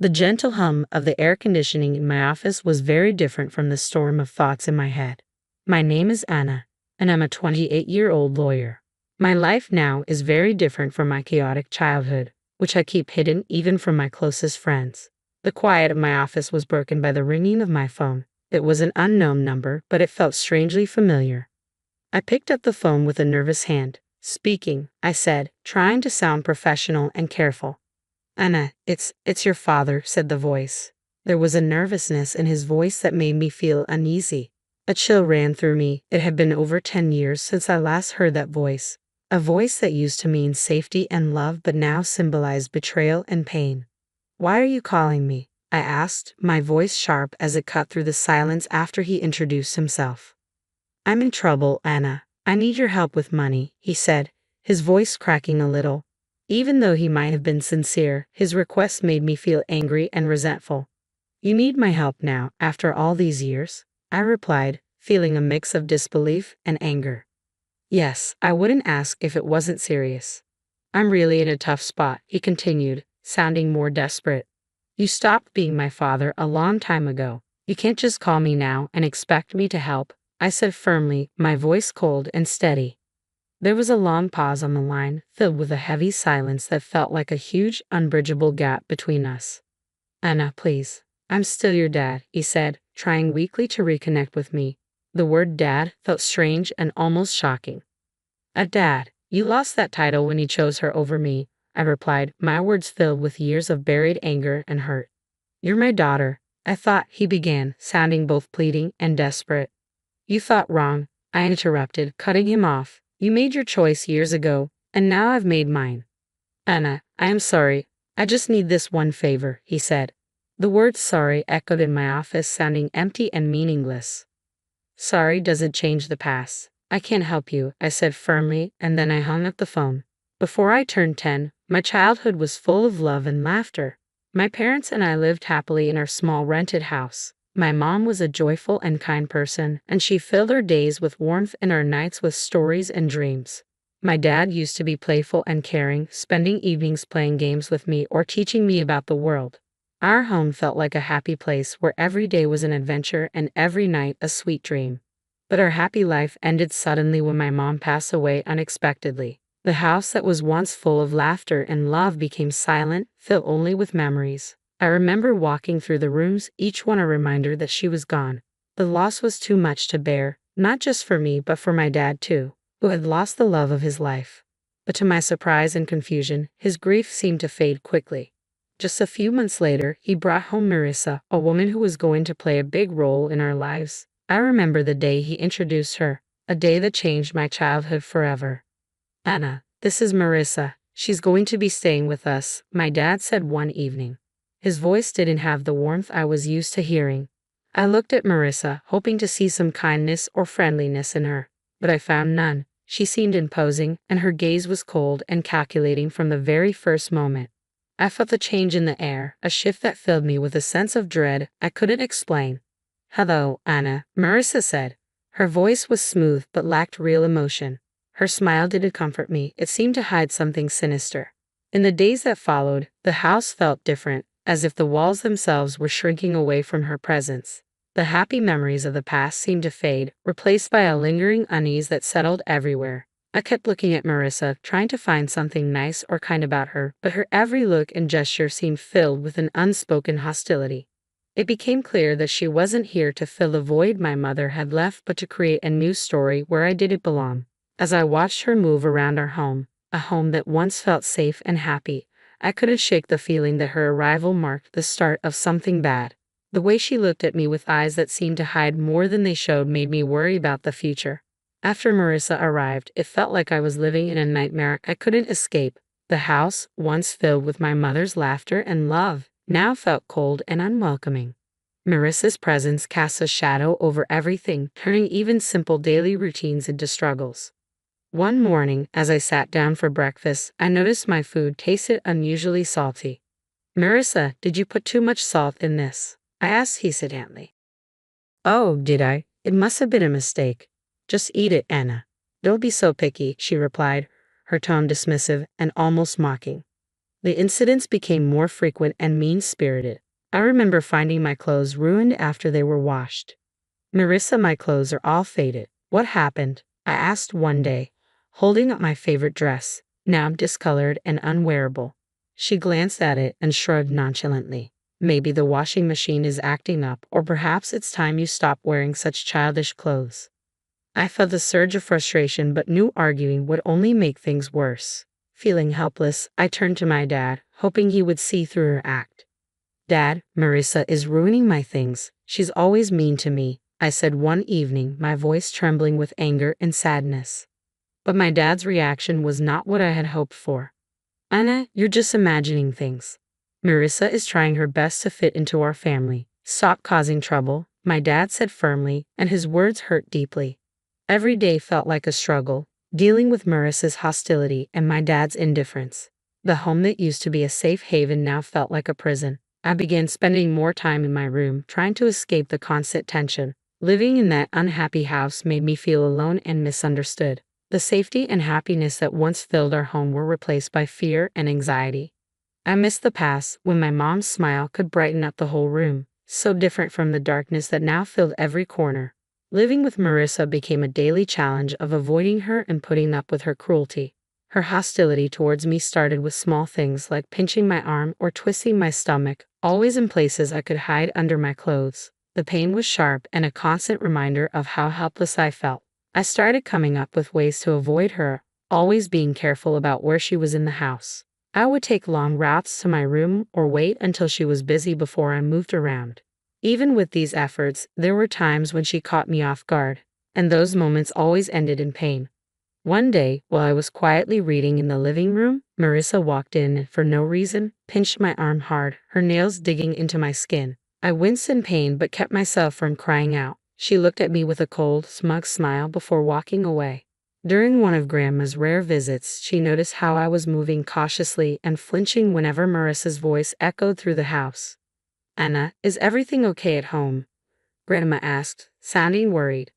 The gentle hum of the air conditioning in my office was very different from the storm of thoughts in my head. My name is Anna, and I'm a 28-year-old lawyer. My life now is very different from my chaotic childhood, which I keep hidden even from my closest friends. The quiet of my office was broken by the ringing of my phone. It was an unknown number, but it felt strangely familiar. I picked up the phone with a nervous hand. Speaking, I said, trying to sound professional and careful. Anna, it's your father, said the voice. There was a nervousness in his voice that made me feel uneasy. A chill ran through me. It had been over 10 years since I last heard that voice. A voice that used to mean safety and love but now symbolized betrayal and pain. Why are you calling me? I asked, my voice sharp as it cut through the silence after he introduced himself. I'm in trouble, Anna. I need your help with money, he said, his voice cracking a little. Even though he might have been sincere, his request made me feel angry and resentful. You need my help now, after all these years? I replied, feeling a mix of disbelief and anger. Yes, I wouldn't ask if it wasn't serious. I'm really in a tough spot, he continued, sounding more desperate. You stopped being my father a long time ago. You can't just call me now and expect me to help, I said firmly, my voice cold and steady. There was a long pause on the line, filled with a heavy silence that felt like a huge, unbridgeable gap between us. Anna, please. I'm still your dad, he said, trying weakly to reconnect with me. The word dad felt strange and almost shocking. A dad. You lost that title when he chose her over me, I replied, my words filled with years of buried anger and hurt. You're my daughter, I thought, he began, sounding both pleading and desperate. You thought wrong, I interrupted, cutting him off. You made your choice years ago, and now I've made mine. Anna, I am sorry. I just need this one favor, he said. The word sorry echoed in my office, sounding empty and meaningless. Sorry doesn't change the past. I can't help you, I said firmly, and then I hung up the phone. Before I turned 10, my childhood was full of love and laughter. My parents and I lived happily in our small rented house. My mom was a joyful and kind person, and she filled our days with warmth and our nights with stories and dreams. My dad used to be playful and caring, spending evenings playing games with me or teaching me about the world. Our home felt like a happy place where every day was an adventure and every night a sweet dream. But our happy life ended suddenly when my mom passed away unexpectedly. The house that was once full of laughter and love became silent, filled only with memories. I remember walking through the rooms, each one a reminder that she was gone. The loss was too much to bear, not just for me but for my dad too, who had lost the love of his life. But to my surprise and confusion, his grief seemed to fade quickly. Just a few months later, he brought home Marissa, a woman who was going to play a big role in our lives. I remember the day he introduced her, a day that changed my childhood forever. Anna, this is Marissa. She's going to be staying with us, my dad said one evening. His voice didn't have the warmth I was used to hearing. I looked at Marissa, hoping to see some kindness or friendliness in her, but I found none. She seemed imposing, and her gaze was cold and calculating from the very first moment. I felt a change in the air, a shift that filled me with a sense of dread I couldn't explain. Hello, Anna, Marissa said. Her voice was smooth but lacked real emotion. Her smile didn't comfort me, it seemed to hide something sinister. In the days that followed, the house felt different, as if the walls themselves were shrinking away from her presence. The happy memories of the past seemed to fade, replaced by a lingering unease that settled everywhere. I kept looking at Marissa, trying to find something nice or kind about her, but her every look and gesture seemed filled with an unspoken hostility. It became clear that she wasn't here to fill the void my mother had left but to create a new story where I didn't belong. As I watched her move around our home, a home that once felt safe and happy, I couldn't shake the feeling that her arrival marked the start of something bad. The way she looked at me with eyes that seemed to hide more than they showed made me worry about the future. After Marissa arrived, it felt like I was living in a nightmare I couldn't escape. The house, once filled with my mother's laughter and love, now felt cold and unwelcoming. Marissa's presence cast a shadow over everything, turning even simple daily routines into struggles. One morning, as I sat down for breakfast, I noticed my food tasted unusually salty. Marissa, did you put too much salt in this? I asked hesitantly. Oh, did I? It must have been a mistake. Just eat it, Anna. Don't be so picky, she replied, her tone dismissive and almost mocking. The incidents became more frequent and mean-spirited. I remember finding my clothes ruined after they were washed. Marissa, my clothes are all faded. What happened? I asked one day, holding up my favorite dress, now discolored and unwearable. She glanced at it and shrugged nonchalantly. Maybe the washing machine is acting up, or perhaps it's time you stop wearing such childish clothes. I felt a surge of frustration but knew arguing would only make things worse. Feeling helpless, I turned to my dad, hoping he would see through her act. Dad, Marissa is ruining my things. She's always mean to me, I said one evening, my voice trembling with anger and sadness. But my dad's reaction was not what I had hoped for. Anna, you're just imagining things. Marissa is trying her best to fit into our family. Stop causing trouble, my dad said firmly, and his words hurt deeply. Every day felt like a struggle, dealing with Marissa's hostility and my dad's indifference. The home that used to be a safe haven now felt like a prison. I began spending more time in my room, trying to escape the constant tension. Living in that unhappy house made me feel alone and misunderstood. The safety and happiness that once filled our home were replaced by fear and anxiety. I missed the past when my mom's smile could brighten up the whole room, so different from the darkness that now filled every corner. Living with Marissa became a daily challenge of avoiding her and putting up with her cruelty. Her hostility towards me started with small things like pinching my arm or twisting my stomach, always in places I could hide under my clothes. The pain was sharp and a constant reminder of how helpless I felt. I started coming up with ways to avoid her, always being careful about where she was in the house. I would take long routes to my room or wait until she was busy before I moved around. Even with these efforts, there were times when she caught me off guard, and those moments always ended in pain. One day, while I was quietly reading in the living room, Marissa walked in and, for no reason, pinched my arm hard, her nails digging into my skin. I winced in pain but kept myself from crying out. She looked at me with a cold, smug smile before walking away. During one of Grandma's rare visits, she noticed how I was moving cautiously and flinching whenever Marissa's voice echoed through the house. Anna, is everything okay at home? Grandma asked, sounding worried.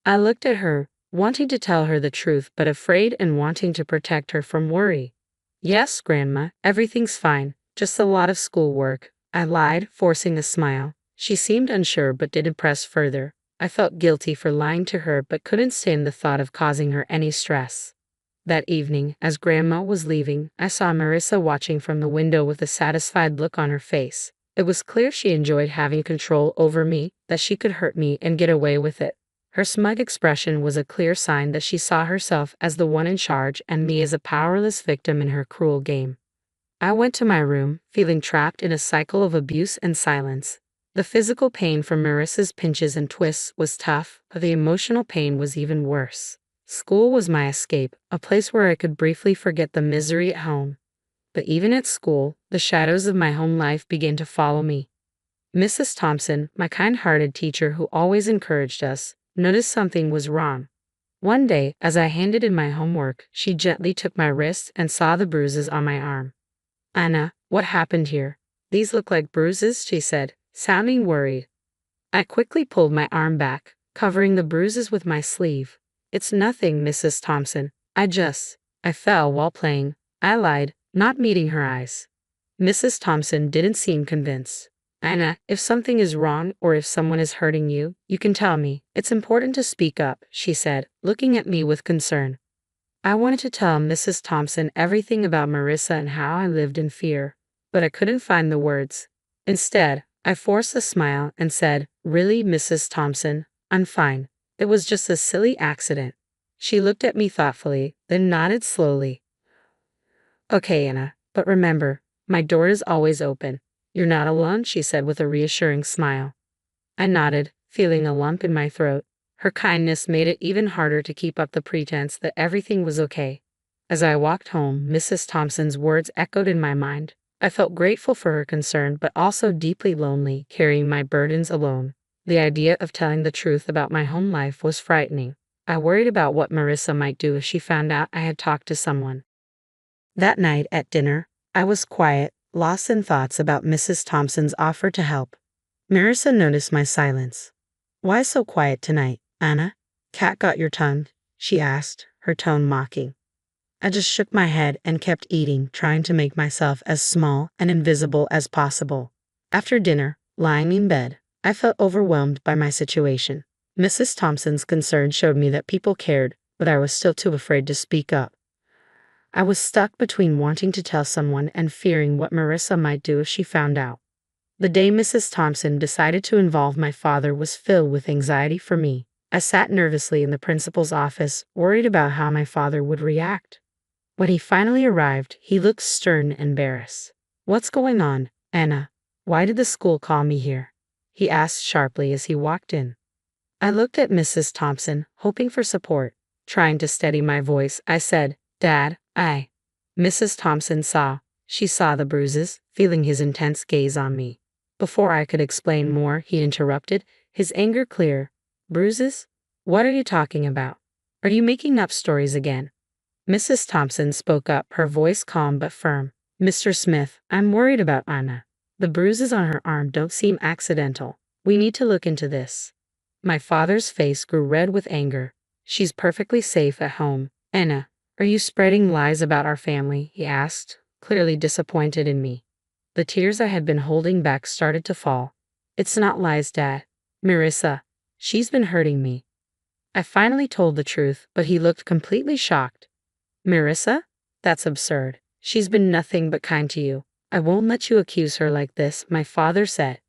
I looked at her, wanting to tell her the truth but afraid and wanting to protect her from worry. Yes, Grandma, everything's fine, just a lot of schoolwork, I lied, forcing a smile. She seemed unsure but didn't press further. I felt guilty for lying to her but couldn't stand the thought of causing her any stress. That evening, as Grandma was leaving, I saw Marissa watching from the window with a satisfied look on her face. It was clear she enjoyed having control over me, that she could hurt me and get away with it. Her smug expression was a clear sign that she saw herself as the one in charge and me as a powerless victim in her cruel game. I went to my room, feeling trapped in a cycle of abuse and silence. The physical pain from Marissa's pinches and twists was tough, but the emotional pain was even worse. School was my escape, a place where I could briefly forget the misery at home. But even at school, the shadows of my home life began to follow me. Mrs. Thompson, my kind-hearted teacher who always encouraged us, noticed something was wrong. One day, as I handed in my homework, she gently took my wrist and saw the bruises on my arm. Anna, what happened here? These look like bruises, she said, sounding worried. I quickly pulled my arm back, covering the bruises with my sleeve. It's nothing, Mrs. Thompson. I fell while playing. I lied, not meeting her eyes. Mrs. Thompson didn't seem convinced. Anna, if something is wrong or if someone is hurting you, you can tell me. It's important to speak up, she said, looking at me with concern. I wanted to tell Mrs. Thompson everything about Marissa and how I lived in fear, but I couldn't find the words. Instead, I forced a smile and said, Really, Mrs. Thompson? I'm fine. It was just a silly accident. She looked at me thoughtfully, then nodded slowly. Okay, Anna, but remember, my door is always open. You're not alone, she said with a reassuring smile. I nodded, feeling a lump in my throat. Her kindness made it even harder to keep up the pretense that everything was okay. As I walked home, Mrs. Thompson's words echoed in my mind. I felt grateful for her concern but also deeply lonely, carrying my burdens alone. The idea of telling the truth about my home life was frightening. I worried about what Marissa might do if she found out I had talked to someone. That night at dinner, I was quiet, lost in thoughts about Mrs. Thompson's offer to help. Marissa noticed my silence. Why so quiet tonight, Anna? Cat got your tongue? She asked, her tone mocking. I just shook my head and kept eating, trying to make myself as small and invisible as possible. After dinner, lying in bed, I felt overwhelmed by my situation. Mrs. Thompson's concern showed me that people cared, but I was still too afraid to speak up. I was stuck between wanting to tell someone and fearing what Marissa might do if she found out. The day Mrs. Thompson decided to involve my father was filled with anxiety for me. I sat nervously in the principal's office, worried about how my father would react. When he finally arrived, he looked stern and embarrassed. "What's going on, Anna? Why did the school call me here?" he asked sharply as he walked in. I looked at Mrs. Thompson, hoping for support. Trying to steady my voice, I said, "Dad, Mrs. Thompson saw. She saw the bruises, feeling his intense gaze on me. Before I could explain more, he interrupted, his anger clear. "Bruises? What are you talking about? Are you making up stories again?" Mrs. Thompson spoke up, her voice calm but firm. "Mr. Smith, I'm worried about Anna. The bruises on her arm don't seem accidental. We need to look into this." My father's face grew red with anger. "She's perfectly safe at home. Anna, are you spreading lies about our family?" he asked, clearly disappointed in me. The tears I had been holding back started to fall. "It's not lies, Dad. Marissa, she's been hurting me." I finally told the truth, but he looked completely shocked. "Marissa? That's absurd. She's been nothing but kind to you. I won't let you accuse her like this," my father said.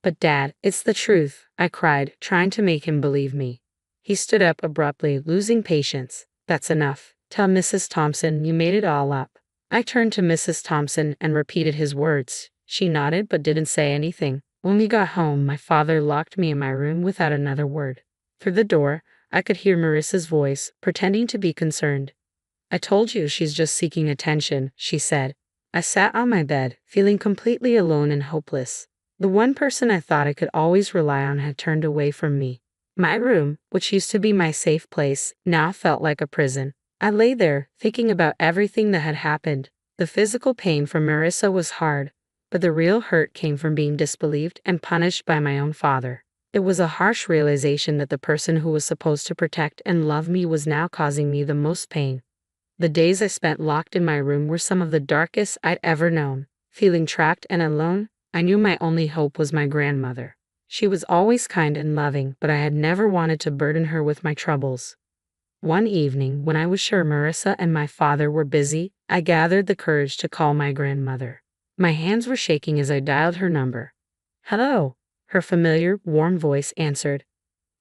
"But Dad, it's the truth," I cried, trying to make him believe me. He stood up abruptly, losing patience. "That's enough. Tell Mrs. Thompson you made it all up." I turned to Mrs. Thompson and repeated his words. She nodded but didn't say anything. When we got home, my father locked me in my room without another word. Through the door, I could hear Marissa's voice, pretending to be concerned. "I told you she's just seeking attention," she said. I sat on my bed, feeling completely alone and hopeless. The one person I thought I could always rely on had turned away from me. My room, which used to be my safe place, now felt like a prison. I lay there, thinking about everything that had happened. The physical pain from Marissa was hard, but the real hurt came from being disbelieved and punished by my own father. It was a harsh realization that the person who was supposed to protect and love me was now causing me the most pain. The days I spent locked in my room were some of the darkest I'd ever known. Feeling trapped and alone, I knew my only hope was my grandmother. She was always kind and loving, but I had never wanted to burden her with my troubles. One evening, when I was sure Marissa and my father were busy, I gathered the courage to call my grandmother. My hands were shaking as I dialed her number. "Hello," her familiar, warm voice answered.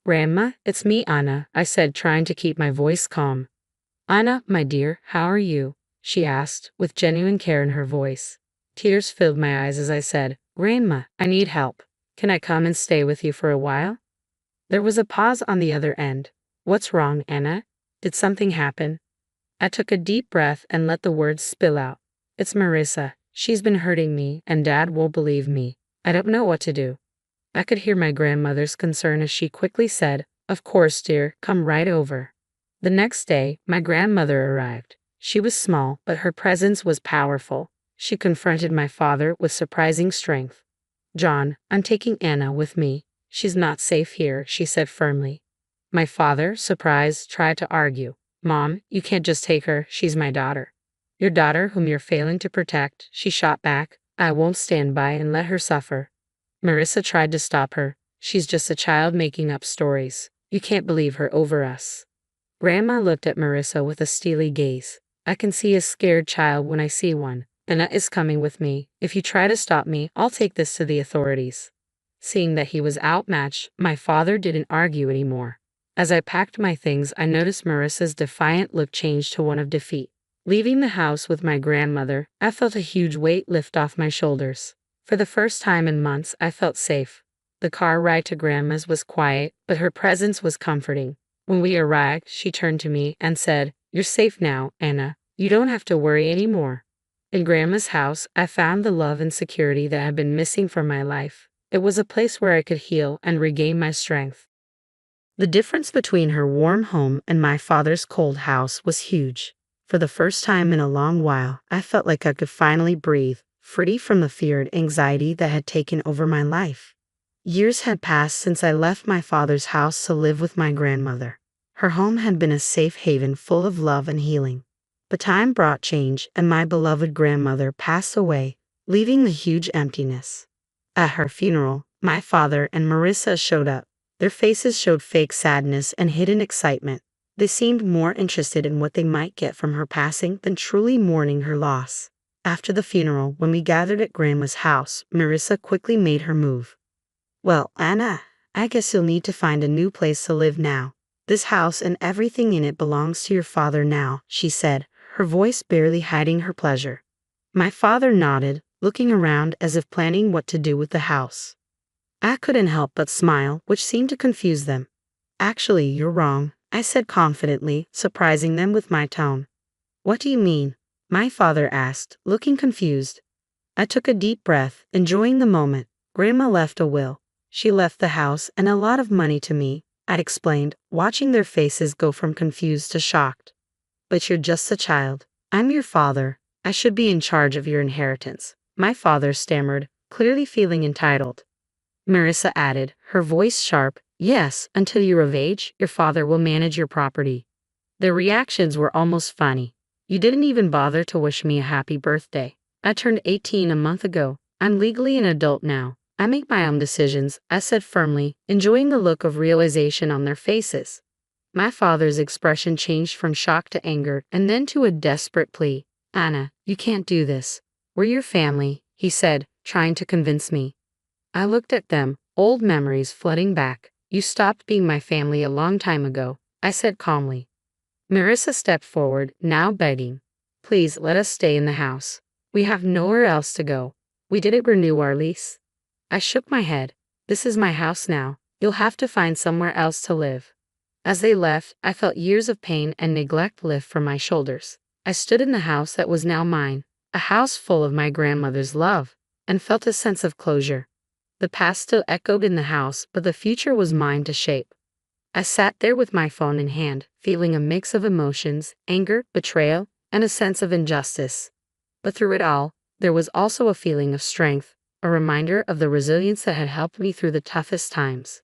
"Grandma, it's me, Anna," I said, trying to keep my voice calm. "Anna, my dear, how are you?" she asked, with genuine care in her voice. Tears filled my eyes as I said, "Grandma, I need help. Can I come and stay with you for a while?" There was a pause on the other end. "What's wrong, Anna? Did something happen?" I took a deep breath and let the words spill out. "It's Marissa. She's been hurting me, and Dad won't believe me. I don't know what to do." I could hear my grandmother's concern as she quickly said, "Of course, dear, come right over." The next day, my grandmother arrived. She was small, but her presence was powerful. She confronted my father with surprising strength. "John, I'm taking Anna with me. She's not safe here," she said firmly. My father, surprised, tried to argue. "Mom, you can't just take her. She's my daughter." "Your daughter whom you're failing to protect," she shot back. "I won't stand by and let her suffer." Marissa tried to stop her. "She's just a child making up stories. You can't believe her over us." Grandma looked at Marissa with a steely gaze. "I can see a scared child when I see one. Anna is coming with me. If you try to stop me, I'll take this to the authorities." Seeing that he was outmatched, my father didn't argue anymore. As I packed my things, I noticed Marissa's defiant look change to one of defeat. Leaving the house with my grandmother, I felt a huge weight lift off my shoulders. For the first time in months, I felt safe. The car ride to Grandma's was quiet, but her presence was comforting. When we arrived, she turned to me and said, "You're safe now, Anna. You don't have to worry anymore." In Grandma's house, I found the love and security that had been missing from my life. It was a place where I could heal and regain my strength. The difference between her warm home and my father's cold house was huge. For the first time in a long while, I felt like I could finally breathe, free from the fear and anxiety that had taken over my life. Years had passed since I left my father's house to live with my grandmother. Her home had been a safe haven full of love and healing. But time brought change, and my beloved grandmother passed away, leaving the huge emptiness. At her funeral, my father and Marissa showed up. Their faces showed fake sadness and hidden excitement. They seemed more interested in what they might get from her passing than truly mourning her loss. After the funeral, when we gathered at Grandma's house, Marissa quickly made her move. "Well, Anna, I guess you'll need to find a new place to live now. This house and everything in it belongs to your father now," she said, her voice barely hiding her pleasure. My father nodded, looking around as if planning what to do with the house. I couldn't help but smile, which seemed to confuse them. "Actually, you're wrong," I said confidently, surprising them with my tone. "What do you mean?" my father asked, looking confused. I took a deep breath, enjoying the moment. "Grandma left a will. She left the house and a lot of money to me," I explained, watching their faces go from confused to shocked. "But you're just a child. I'm your father. I should be in charge of your inheritance," my father stammered, clearly feeling entitled. Marissa added, her voice sharp, "Yes, until you're of age, your father will manage your property." Their reactions were almost funny. "You didn't even bother to wish me a happy birthday. I turned 18 a month ago. I'm legally an adult now. I make my own decisions," I said firmly, enjoying the look of realization on their faces. My father's expression changed from shock to anger and then to a desperate plea. "Anna, you can't do this. We're your family," he said, trying to convince me. I looked at them, old memories flooding back. "You stopped being my family a long time ago," I said calmly. Marissa stepped forward, now begging. "Please let us stay in the house. We have nowhere else to go. We didn't renew our lease." I shook my head. "This is my house now. You'll have to find somewhere else to live." As they left, I felt years of pain and neglect lift from my shoulders. I stood in the house that was now mine, a house full of my grandmother's love, and felt a sense of closure. The past still echoed in the house, but the future was mine to shape. I sat there with my phone in hand, feeling a mix of emotions, anger, betrayal, and a sense of injustice. But through it all, there was also a feeling of strength, a reminder of the resilience that had helped me through the toughest times.